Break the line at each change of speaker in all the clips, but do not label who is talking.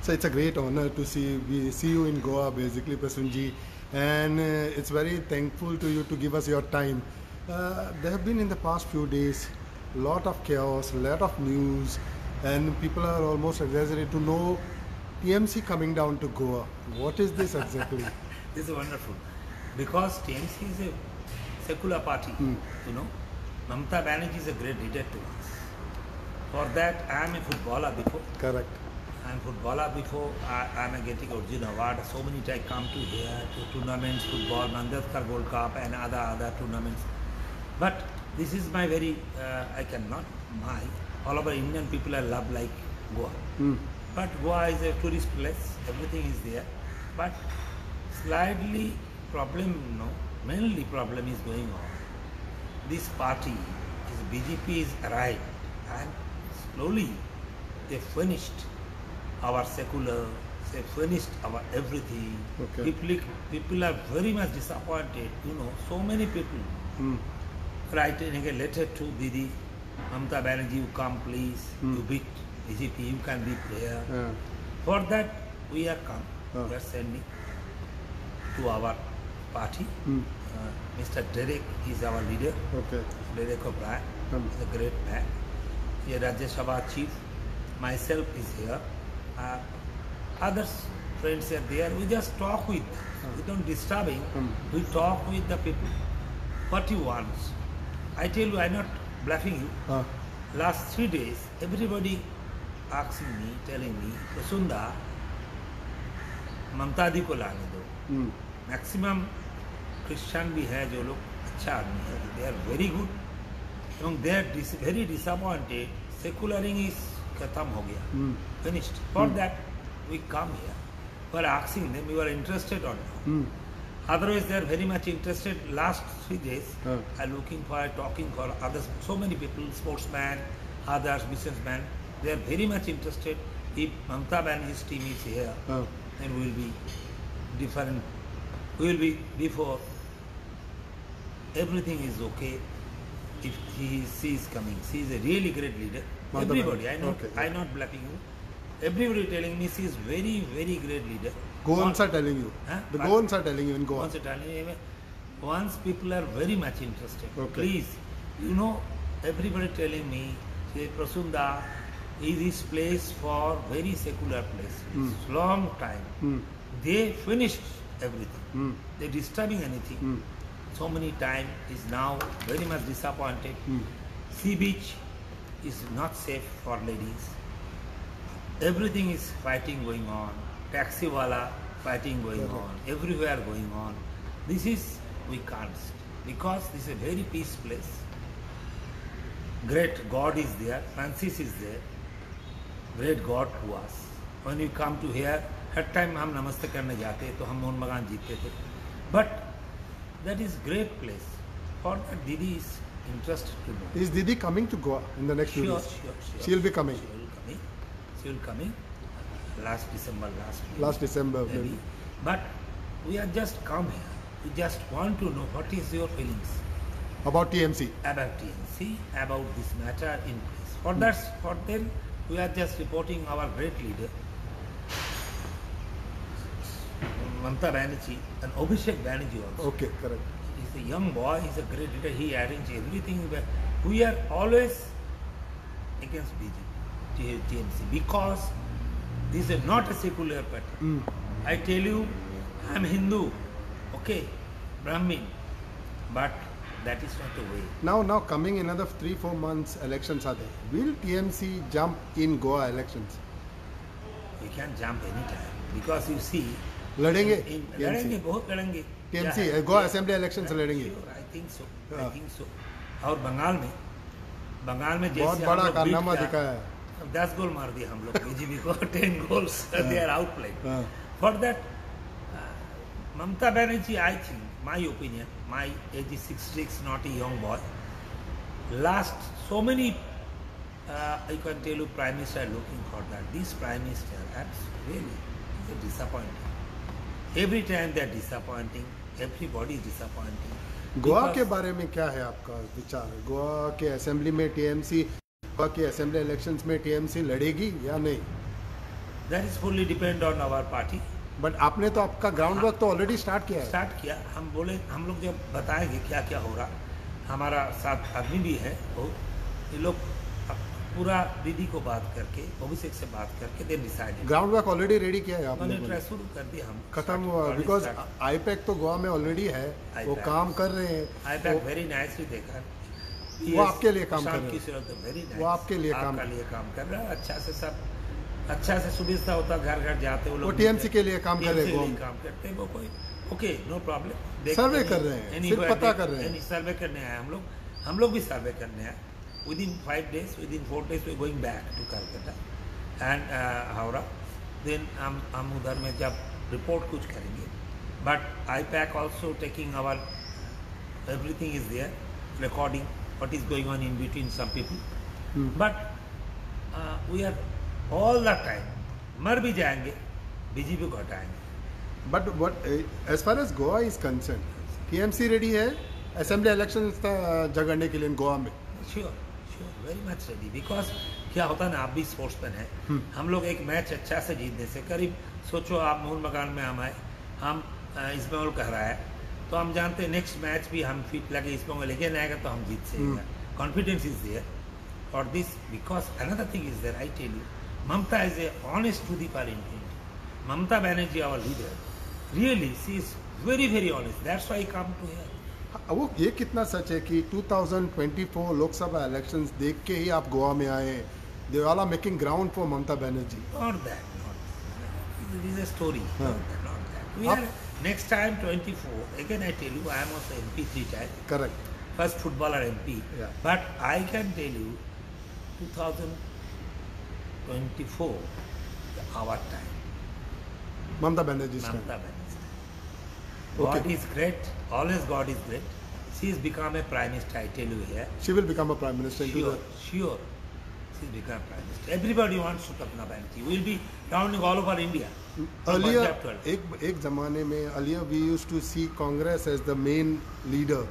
So it's a great honor to see you in Goa, basically, Prasunji, and it's very thankful to you to give us your time. There have been in the past few days a lot of chaos, a lot of news, and people are almost exaggerated to know TMC coming down to Goa. What is this exactly?
This is wonderful because TMC is a secular party. You know, Mamata Banerjee is a great leader to us. For that, I am a footballer before.
Correct.
I am footballer before. I am getting Arjun Award. So many times come to here to tournaments, football, Mandatkar Gold Cup, and other tournaments. But this is my very I cannot my all over Indian people are love like Goa. But Goa is a tourist place. Everything is there. But slightly problem, mainly problem is going on. This party, this BJP is arrived and slowly they finished our secular, they finished our everything.
Okay.
People are very much disappointed. So many people writing a letter to Didi, Mamata Banerjee, you come please, you beat BJP, you can be player. For that we are come, we are sending to our party. Mr. Derek is our leader.
Okay.
Derek O'Brien is a great man. Here Rajya Sabha chief, myself is here. Others friends are there. We just talk with. We don't disturb him. We talk with the people. What he wants. I tell you, I'm not bluffing you. Last 3 days, everybody asking me, telling me, Prasunda, ममता दी को लाने दो. Maximum Christian भी है जो लोग अच्छा आदमी है, they are very good and they are very disappointed. सेकुलरिंग इज खत्म हो गया, finished. For that we come here, we are asking them, you are interested और not. Otherwise, they are very much interested. Last 3 days, are looking for, talking for others. So many people, sportsmen, others, businessmen, they are very much interested. If Mamata Banerjee's team is here, then we will be different. We will be before. Everything is okay. If she is coming, she is a really great leader. Everybody, I'm not bluffing you. Everybody telling me she is very, very great leader.
Goans are telling you. The Goans are telling you in Goa.
Once people are very much interested.
Okay.
Please, everybody telling me, say, Prasunda is this place for very secular place. It's long time. They finished everything. They disturbing anything. So many time is now very much disappointed. Sea beach is not safe for ladies. Everything is fighting going on. Taxi wala fighting going on. Everywhere going on. This is, we can't, because this is a very peace place. Great God is there. Francis is there. Great God to us. When we come to here, hर time हम नमस्ते करने जाते तो हम मोहन बागान जीतते थे. But that is great place. For that Didi is interested to know.
Is Didi coming to Goa in the next few days?
Sure.
She will be coming.
She will coming. Last December,
Last December, maybe.
But we are just come here. We just want to know what is your feelings
About TMC.
about TMC, about this matter in place. For that, for them, we are just reporting our great leader, Mamata Banerjee, and Abhishek Banerjee also.
Okay, correct.
He's a young boy, he's a great leader, he arranged everything. We are always against BJP, TMC, because this is not a secular party. I tell you, I am Hindu, okay, Brahmin, but that is not the way.
Now coming another 3-4 months, elections are there. Will TMC jump in Goa elections?
We can jump anytime, because you see,
लड़ेंगे
लड़ेंगे, बहुत लड़ेंगे.
TMC Goa assembly election से लड़ेंगे.
I think so. और बंगाल में
बहुत
जैसे
बड़ा कारनामा दिखाया है.
10 गोल मार दिया हम लोग बीजेपी को. 10 goals they are outplayed. For that, Mamata Banerjee, I think, my opinion, my age is 66, not a young boy. Last so many, I can tell you, Prime Minister are looking for that. This Prime Minister, really, is disappointing. Every time they are disappointing. Everybody is disappointing.
Goa के बारे में क्या है आपका विचार? गोवा के assembly में TMC, Goa के असेंबली इलेक्शंस में टीएमसी लड़ेगी या नहीं?
That is fully depend on our party.
But आपने तो आपका ग्राउंड वर्क तो ऑलरेडी स्टार्ट किया है.
स्टार्ट किया. हम बोले हम लोग जब बताएंगे क्या क्या हो रहा, हमारा साथ आदमी भी है बहुत, ये लोग पूरा दीदी को बात करके, अभिषेक से बात करके then decide.
Ground work already ready किया है आपने?
मैंने ट्राई शुरू कर दिया. हम
खत्म हुआ बिकॉज आईपैक तो गोवा में ऑलरेडी है, वो काम कर रहे हैं.
आईपैक वेरी नाइसली देखा,
वो आपके लिए काम कर रहे हैं.
वेरी
वो आपके लिए काम
कर रहा है. अच्छा से सब अच्छा से सुविधा होता, घर घर जाते वो लोग.
टीएमसी के लिए काम कर रहे हैं,
काम करते हैं वो. कोई ओके, नो प्रॉब्लम.
सर्वे कर रहे हैं, सिर्फ पता कर रहे हैं.
सर्वे करने आए हम लोग भी सर्वे करने आए. Within 5 days, within 4 days, we're going back to Calcutta and Howrah. Then हम उधर में जब रिपोर्ट कुछ करेंगे. But IPAC also taking our everything is there, recording what is going on in between some people. But we are all the time मर भी जाएंगे, BJP को हटाएंगे.
But what as far as Goa is concerned, TMC ready है assembly election जगड़ने के लिए गोवा में?
Sure, very much ready. Because क्या होता है ना, आप भी स्पोर्ट्समैन है. हम लोग एक मैच अच्छा से जीतने से करीब, सोचो आप मोहन मकान में हम आए, हम इसमें कह रहा है तो हम जानते हैं नेक्स्ट मैच भी हम फिट लगे, इसमें लेके आएगा तो हम जीत सकेंगे. Confidence is there for this. Because another thing is there, I tell you, Mamata is a honest to the party. Mamata Banerjee our leader, really she is very very honest. That's why I come to here.
वो ये कितना सच है कि 2024 Lok Sabha elections देख के ही आप गोवा में आए? They all are making ground for Mamata Banerjee.
Not that. It is a story. Not that. We are next time 24. Again, I tell you, I am also MP 3 times.
Correct.
First footballer MP.
Yeah.
But I can tell you, 2024, our time.
Mamata Banerjee's time.
Mamata Banerjee.
Okay.
God is great. Always God is great. She has become a prime minister, I tell you here.
She will become a prime minister.
Sure. She will become prime minister. Everybody wants to Mamata Banerjee. We will be rounding all over India.
Earlier, एक ज़माने में earlier we used to see Congress as the main leader.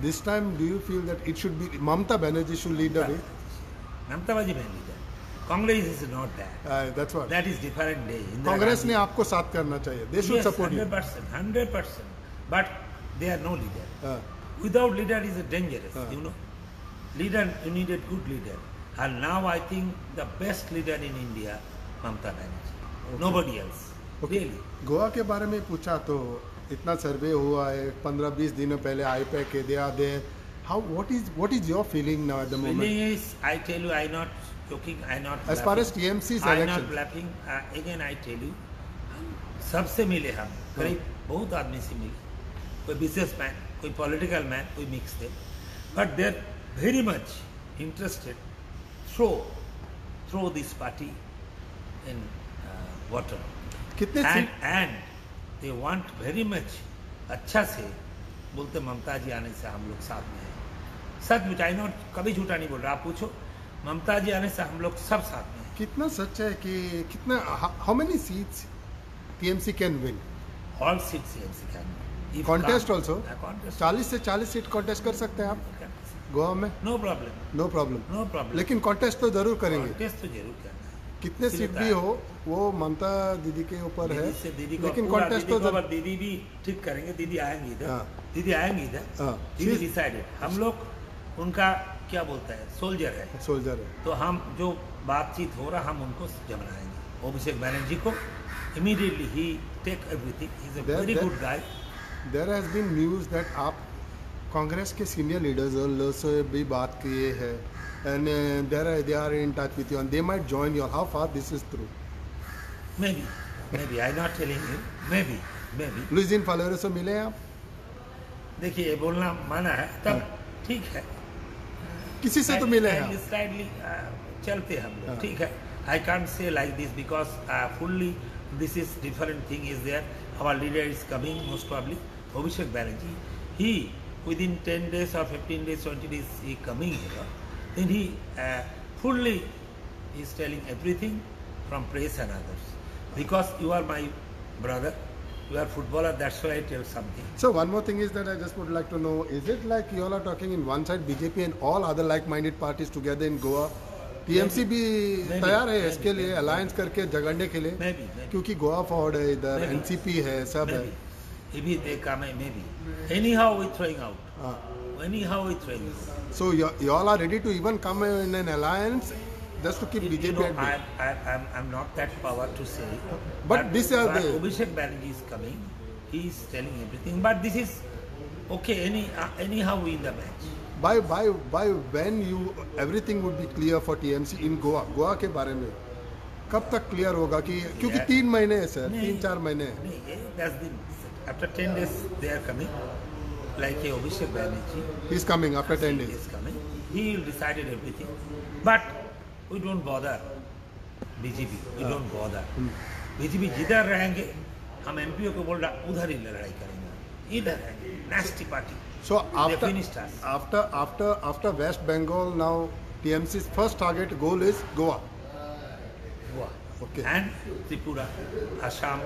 This time, do you feel that it should be Mamata Banerjee should lead the way?
Mamata Banerjee main leader. Congress is not that.
That's what.
That is different day.
Congress ने आपको साथ करना चाहिए. They should support you.
100%. But they are no leader. Without leader is dangerous. You know, leader, you need a good leader. And now I think the best leader in India, Mamata Banerjee. Nobody else. Really.
Goa के बारे में पूछा तो इतना सर्वे हुआ है 15-20 दिनों पहले IPAC के दे आदे. How what is your feeling now at the moment?
Feeling is, I tell you, I not joking, I not.
As far as TMC's
I
election.
not bluffing. Again, I tell you, सबसे मिले हम, करीब बहुत आदमी से मिले. कोई businessman, कोई पॉलिटिकल मैन, कोई मिक्स थे. But they are very much interested. Throw this party in water.
कितने
and they want very much अच्छा से बोलते ममता जी आने से हम लोग साथ में हैं. सच मुझे आई नॉट कभी झूठा नहीं बोल रहा. आप पूछो, ममता जी आने से हम लोग सब साथ में हैं.
कितना सच है कि कितना how many seats TMC can win?
All seats TMC can win.
Contest also?
Contest.
40 से 40 सीट कॉन्टेस्ट कर सकते हैं आप गोवा में?
No problem.
No problem. लेकिन कॉन्टेस्ट तो जरूर करेंगे.
कॉन्टेस्ट तो जरूर करना है.
कितने सीट भी हो वो ममता दीदी के ऊपर है. लेकिन कॉन्टेस्ट तो
दीदी भी ठीक करेंगे. दीदी आएंगी इधर. दीदी आएंगी इधर. दीदी डिसाइडेड. हम लोग उनका क्या बोलता है, सोल्जर है. तो हम जो बातचीत हो रहा हम उनको जमनाएंगे. अभिषेक बनर्जी को immediately he take everything. He's a very good guy.
There has been news that आप कांग्रेस के सीनियर लीडर्स से भी बात किए हैं and they are in touch with you and they might join you. How far this is true?
Maybe I'm not telling you. Maybe.
लुइजिन फालोरे से मिले आप?
देखिए ये बोलना माना है तब ठीक है.
किसी से तो मिले हैं.
Slightly चलते हम लोग. ठीक है. I can't say like this because fully this is different thing is there. Our leader is coming most probably. Abhishek Banerjee. He within 10 days or 15 days, 20 days he coming here. Then he fully is telling everything from press and others. Because you are my brother, you are footballer, that's why I tell something.
So one more thing is that I just would like to know, is it like you all are talking in one side BJP and all other like-minded parties together in Goa? TMC भी
Maybe,
तैयार है
maybe,
इसके लिए alliance करके झगड़ने के लिए,
maybe.
क्योंकि Goa Ford है इधर,
Maybe.
एनसीपी है, सब है.
Maybe. Maybe they come, maybe. Anyhow, we're throwing out.
हाँ.
Anyhow, we're throwing out.
So you all are ready to even come in an alliance just to keep
You
BJP
know,
at bay.
I'm not that power to say.
But this are
but
the-
Abhishek Banerjee is coming. He is telling everything. But this is okay. Anyhow, we in the match.
By when you everything would be clear for TMC in Goa के बारे में कब तक clear होगा कि, क्योंकि 3 महीने है सर,
नहीं,
3-4 महीने है.
नहीं, that's the after 10 days they are coming. Like Abhishek Banerjee.
He is coming after 10
He
days.
is coming. He will decided everything. But we don't bother. BJP. We don't bother. BJP जिधर रहेंगे, हम MPO को बोल रहा उधर ही लड़ाई करेंगे. इधर रहेंगे. Nasty party.
So
They finished us.
after West Bengal, now TMC's first target goal is Goa.
Goa.
Okay.
And Tripura, Assam,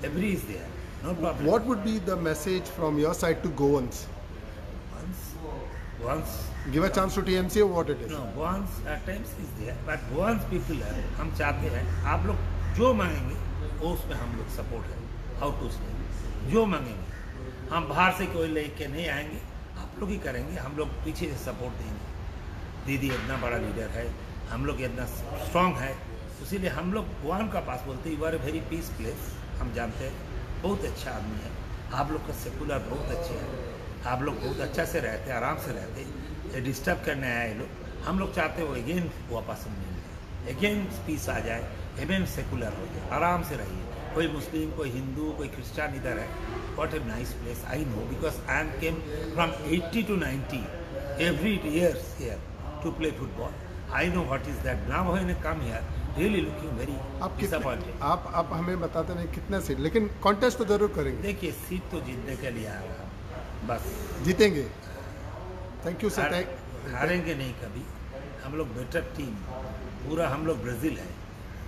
every is there. No problem.
What would be the message from your side to Goans?
Once.
Give a chance to TMC or what it is?
No, Goans at times is there, but Goans people है, हम चाहते हैं आप लोग जो मांगेंगे वो उसमें हम लोग सपोर्ट है. हाउ टू से जो मांगेंगे हम बाहर से कोई लेके नहीं आएंगे, आप लोग ही करेंगे. हम लोग पीछे से सपोर्ट देंगे. दीदी इतना बड़ा लीडर है, हम लोग इतना स्ट्रांग है, इसीलिए हम लोग गोवान का पास बोलते हैं you are a very peace place. हम जानते हैं बहुत अच्छा आदमी है, आप लोग का सेकुलर बहुत अच्छे है, आप लोग बहुत अच्छा से रहते हैं, आराम से रहते हैं. ये डिस्टर्ब करने आए ये लोग. हम लोग चाहते हो अगेन वापस मिल जाए, अगेन पीस आ जाए, अगेन सेकुलर हो जाए, आराम से रहिए. कोई मुस्लिम, कोई हिंदू, कोई क्रिश्चियन इधर है. What a nice place. I know because I am came from 80 to 90 every year here to play football. I know what is that. Now when I come here, really looking very
आप
disappointed.
आप हमें बताते नहीं कितना seat, लेकिन contest तो जरूर करेंगे.
देखिए सीट तो जीतने के लिए आ रहा हूँ, बस.
जीतेंगे. Thank you sir.
हारेंगे नहीं कभी. हम लोग बेटर टीम, पूरा हम लोग ब्राज़ील है,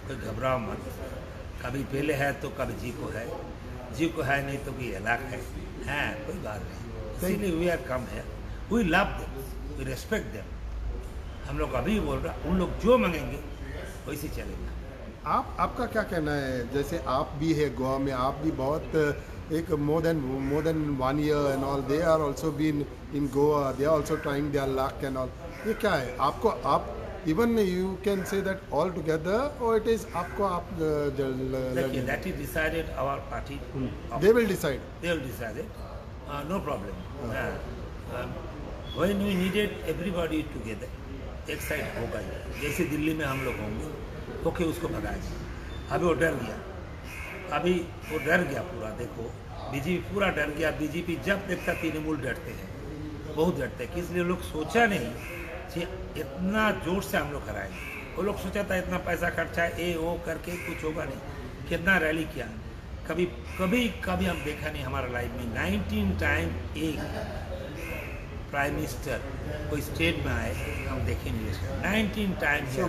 कोई घबराओ मत. कभी पहले है तो कभी जी को है नहीं तो कोई अलग है. हाँ, कोई बात नहीं. इसीलिए वी आर कम है. We love them, we respect them. हम लोग अभी बोल रहा उन लोग जो मांगेंगे वैसे चलेगा.
आपका क्या कहना है, जैसे आप भी है गोवा में, आप भी बहुत एक more than 1 year and all, they are also been in Goa, they are also trying their luck and all. ये क्या है आपको, आप even you can say that all together or it is आपको आप
देखिए that is decided our party.
they will decide.
They will decide it. No problem. When we needed everybody together, एक side होगा ही. जैसे दिल्ली में हम लोग होंगे, ओके उसको भगाएंगे. अभी वो डर गया, अभी वो डर गया पूरा. देखो बीजेपी पूरा डर गया. बीजेपी जब देखता तृणमूल डरते हैं, बहुत डरते हैं. इसलिए लोग सोचा नहीं कि इतना जोर से हम लोग कराएंगे. वो लोग सोचा था इतना पैसा खर्चा है वो करके कुछ होगा नहीं. कितना रैली किया, कभी कभी कभी हम देखा नहीं हमारा लाइफ में. 19 टाइम एक प्राइम मिनिस्टर कोई स्टेट में आए हम देखे नहीं. 19 टाइम.
So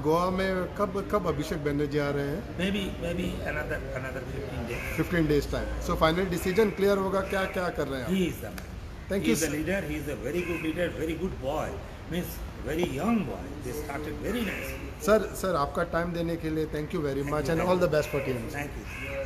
गोवा में कब अभिषेक बनर्जी आ रहे हैं?
May be another 15 days.
15 days time. So final decision clear होगा क्या कर रहे हैं आप?
He is the man.
Thank
he
you,
is the leader. He is a very good leader, very good boy. Means very young boy. They started very nicely.
Sir आपका time देने के लिए thank you very much and all the best for team.
Thank you.